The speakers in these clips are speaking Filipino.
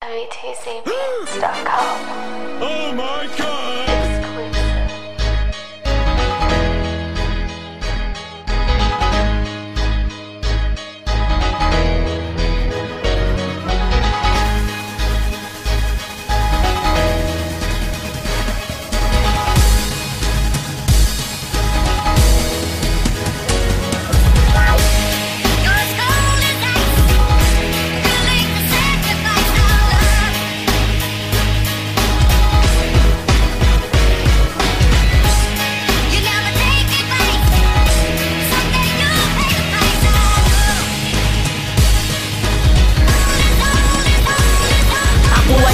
VTCbeats.com. Oh my god! Exclusive.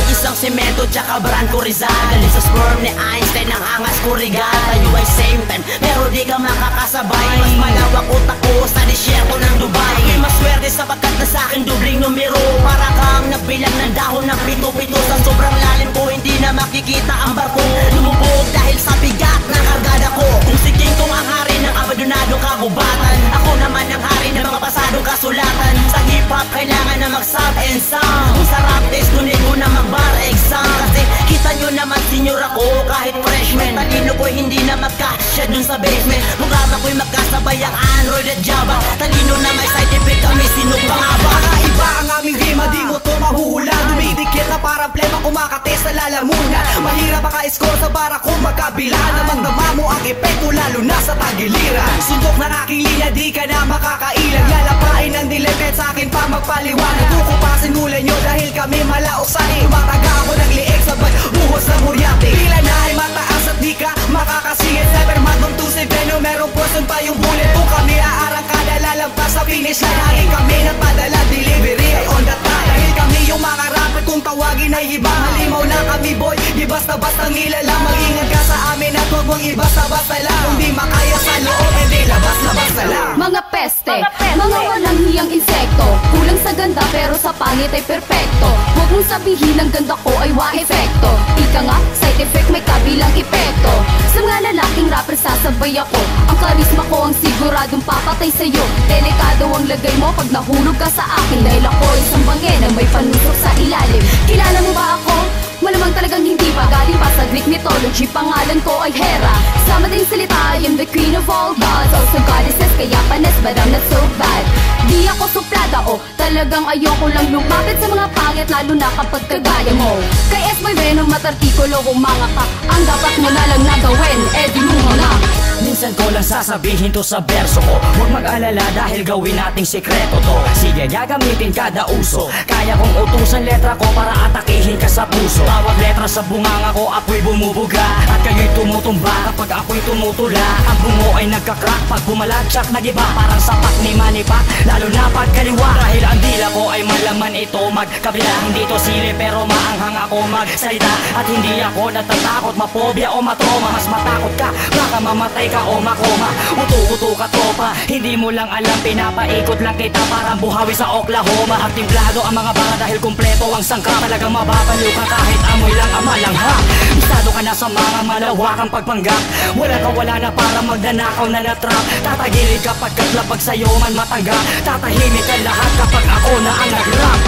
Isang semento tsaka brand ko Rizal. Galing sa sperm ni Einstein ang angas ko regal. Tayo ay same time pero di ka makakasabay. Mas malawak utak ko sa disyerto ng Dubai. May maswerte sapagkat na sa'kin dubling numero. Para kang nagbilang ng dahon ng pito-pito. Sa sobrang lalim ko hindi na makikita ang barko. Lumubog dahil sa bigat ng kargada ko. Kung si King Kong ang hari ng abandonadong kagubatan, ako naman ang hari ng mga pasadong kasulatan. Sa hip-hop kailangan na mag-sub and sound. Kung sa rap test kunin ko na mag-bar exam. Kasi kita nyo naman senior ako kahit freshman. Talino ko'y hindi na magkasya dun sa basement. Programa ko'y magkasabay ang Android at Java. Talino na may side effect kami, sino pa nga ba? Kakaiba ang aming rima, di mo to mahuhula. Dumidikit na parang plema, kumakate sa lalamunan. Mahirap maka-score sa bara kung magkabila. Namang-dama mo ang epekto lalo na sa tagiliran. Suntok ng aking linya, di ka na makakailan. Lalapain ang dilim kahit sa'kin pa magpaliwanag. Kukupasin mula nyo dahil kami malausain. Tumataga ako ng liig sabay buhos ng muryate. Pila na ay mataas at di ka makakasingit. Never matong 2-7 merong portion pa yung bullet. Kung kami aarangkada lalampas sa finish line. Lagi kami nagpadala, delivery ay on the time. Dahil kami yung mga rapper kung tawagin ay iba. Halimaw na kami boy, di basta-basta ngilala. Mag-ingat ka sa amin at huwag mong ibasta-basta lang. Kung di makaya sa loob, edi labas-labas na lang. Mga peste, mga walang hiyang insekto. Kulang sa ganda pero sa pangit ay perpekto. Huwag mong sabihin ang ganda ko ay wa-efekto. Ika nga, side effect may kabilang epekto. Sa mga lalaking rapper sasabay ako. Ang karisma ko ang siguradong papatay sa'yo. Delikado ang lagay mo pag nahulog ka sa akin. Dahil ako isang bangin na may panusok sa ilalim. Kilala mo ba ako? Malamang talagang hindi pa. Galing pa sa Greek mythology, pangalan ko ay Hera. Sama din salita, I am the queen of all gods. Also goddesses, kaya panes, but I'm not so bad. Di ako suplada o talagang ayoko lang lumapit sa mga pangit, lalo na kapag kagaya mo. Kay S-Boy Venom at artikulo kung mga ka, ang dapat mo na lang nagawin, di mo mga. Minsan ko lang sasabihin to sa verso ko. Huwag mag-alala dahil gawin nating sekreto to. Sige, gagamitin kada uso. Kaya kong utusan letra ko para atakihin ka sa puso. Bawat letra sa bunganga ko, apoy bumubuga. At kayo'y tumutumba kapag ako'y tumutula. Ang bungo ay nagka-crack pag bumalagsak nag-iba. Parang sapak ni Manipak, lalo na pag kaliwa. Dahil ang dila ko ay malaman ito magkabila. Hindi to sili pero maanghang ako magsalita. At hindi ako natatakot, mapobya o matroma. Mas matakot ka, baka mamatay ka o makoma. Uto-uto ka tropa, hindi mo lang alam. Pinapaikot lang kita parang buhawi sa Oklahoma. At timplado ang mga banga dahil kumpleto ang sangka. Talagang mababaliw ka kahit amoy lang ang malangha. Bistado ka na sa mga malawakang pagpanggap. Wala na para magdanakaw na natrap. Tatagilid ka pagkat lapag sa'yo man matanggap. Tatahimik ka lahat kapag ako na ang nag-rap.